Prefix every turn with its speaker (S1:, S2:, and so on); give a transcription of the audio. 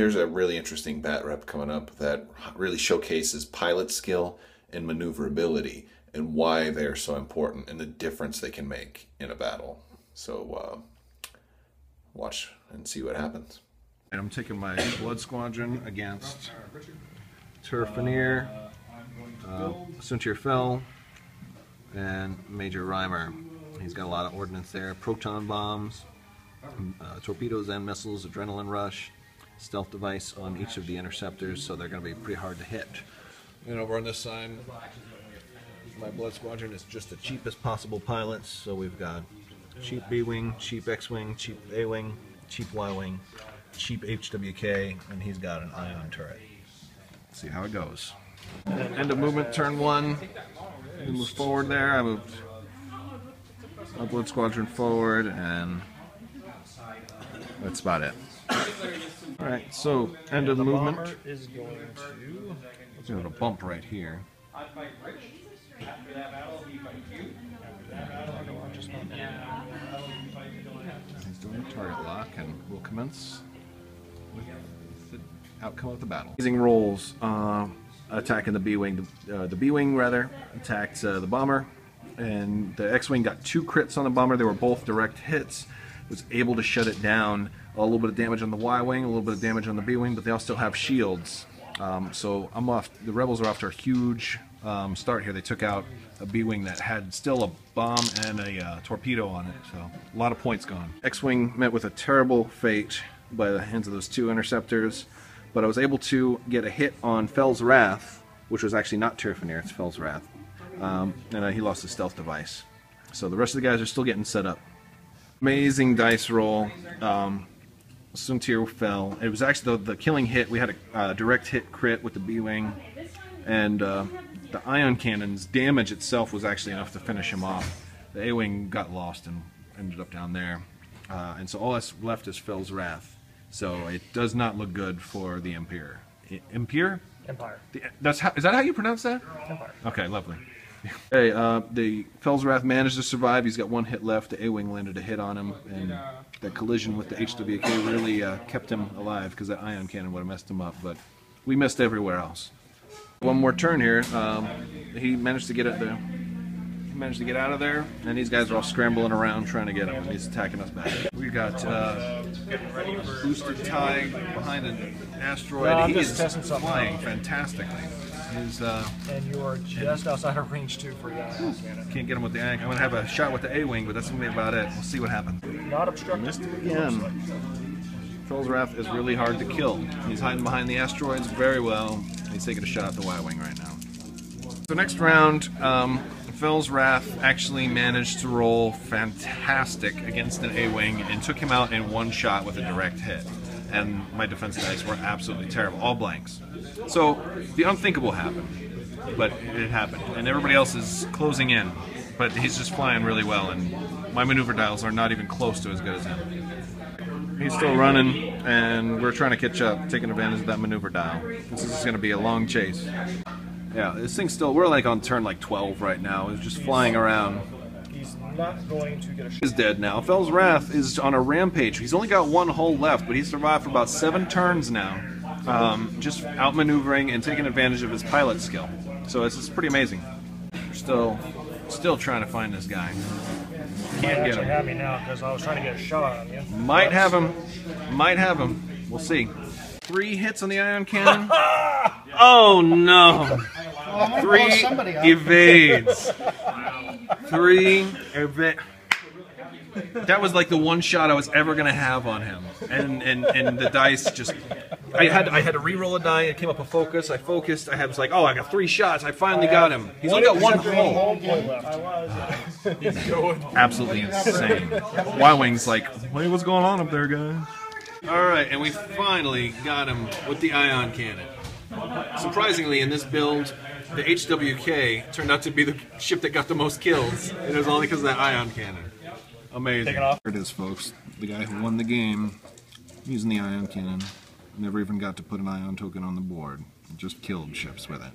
S1: here's a really interesting bat rep coming up that really showcases pilot skill and maneuverability and why they're so important and the difference they can make in a battle. So watch and see what happens.
S2: And I'm taking my Blood Squadron against Turr Fennir, Turr Fell, and Major Reimer. He's got a lot of ordnance there, proton bombs, torpedoes and missiles, adrenaline rush, stealth device on each of the interceptors, so they're going to be pretty hard to hit. And over on this side, my Blood Squadron is just the cheapest possible pilots, so we've got cheap B-Wing, cheap X-Wing, cheap A-Wing, cheap Y-Wing, cheap HWK, and he's got an ion turret. Let's see how it goes. End of movement, turn 1. We move forward there. I moved my Blood Squadron forward, and that's about it. Alright, so end of movement.
S3: Is going to...
S2: Let's do a bump right here. He's doing a target lock, and we'll commence with the outcome of the battle. Amazing rolls, attacking the B-Wing. The B-Wing, rather, attacked the bomber, and the X-Wing got 2 crits on the bomber. They were both direct hits. Was able to shut it down. A little bit of damage on the Y-Wing, a little bit of damage on the B-Wing, but they all still have shields. So I'm off. The Rebels are off to a huge start here. They took out a B-Wing that had still a bomb and a torpedo on it, so a lot of points gone. X-Wing met with a terrible fate by the hands of those 2 interceptors, but I was able to get a hit on Fell's Wrath, which was actually not Turr Fennir, it's Fell's Wrath, and he lost his stealth device. So the rest of the guys are still getting set up. Amazing dice roll. Turr fell. It was actually the killing hit. We had a direct hit crit with the B-Wing, and the ion cannon's damage itself was actually enough to finish him off. The A-Wing got lost and ended up down there, and so all that's left is Fell's Wrath. So it does not look good for the Empire. Empire?
S3: Empire.
S2: Is that how you pronounce that?
S3: Empire.
S2: Okay, lovely. Hey, the Fell's Wrath managed to survive. He's got 1 hit left. The A-Wing landed a hit on him, and that collision with the HWK really kept him alive, because that ion cannon would have messed him up, but we missed everywhere else. One more turn here. He managed to get it there. He managed to get out of there, and these guys are all scrambling around trying to get him, and he's attacking us back. We got boosted tie behind an asteroid.
S3: No,
S2: he is
S3: flying
S2: fantastically.
S3: And you are just outside of range 2 for the ion cannon.
S2: Can't get him with the ion. I'm going to have a shot with the A-Wing, but that's going to be about it. We'll see what happens.
S3: Not obstructed.
S2: Missed it again. Fell's Wrath is really hard to kill. He's hiding behind the asteroids very well. He's taking a shot at the Y-Wing right now. So next round, Fell's Wrath actually managed to roll fantastic against an A-Wing and took him out in 1 shot with a direct hit. And my defense dice were absolutely terrible, all blanks. So the unthinkable happened, but it happened, and everybody else is closing in, but he's just flying really well, and my maneuver dials are not even close to as good as him. He's still running, and we're trying to catch up, taking advantage of that maneuver dial. This is going to be a long chase. Yeah, this thing's still, we're like on turn like 12 right now. It's just flying around.
S3: He's not going to get a shot.
S2: He's dead now. Fell's Wrath is on a rampage. He's only got 1 hull left, but he's survived for about 7 turns now. Just outmaneuvering and taking advantage of his pilot skill. So it's pretty amazing. We're still trying to find this guy. Can't get him.
S3: Have me now because I was trying to get a shot on you.
S2: Might have him. Might have him. We'll see. 3 hits on the ion cannon. Oh no! 3 evades. 3 evades. That was like the 1 shot I was ever gonna have on him, and the dice just. I had to re-roll a die. It came up a focus. I focused. I was like, oh, I got 3 shots. I finally got him. He's only got 1 hull. Absolutely insane. Y-Wing's like, wait, what's going on up there, guys? All right, and we finally got him with the ion cannon. Surprisingly, in this build, the HWK turned out to be the ship that got the most kills. It was only because of that ion cannon. Amazing. Here it is, folks. The guy who won the game using the ion cannon. Never even got to put an ion token on the board. Just killed ships with it.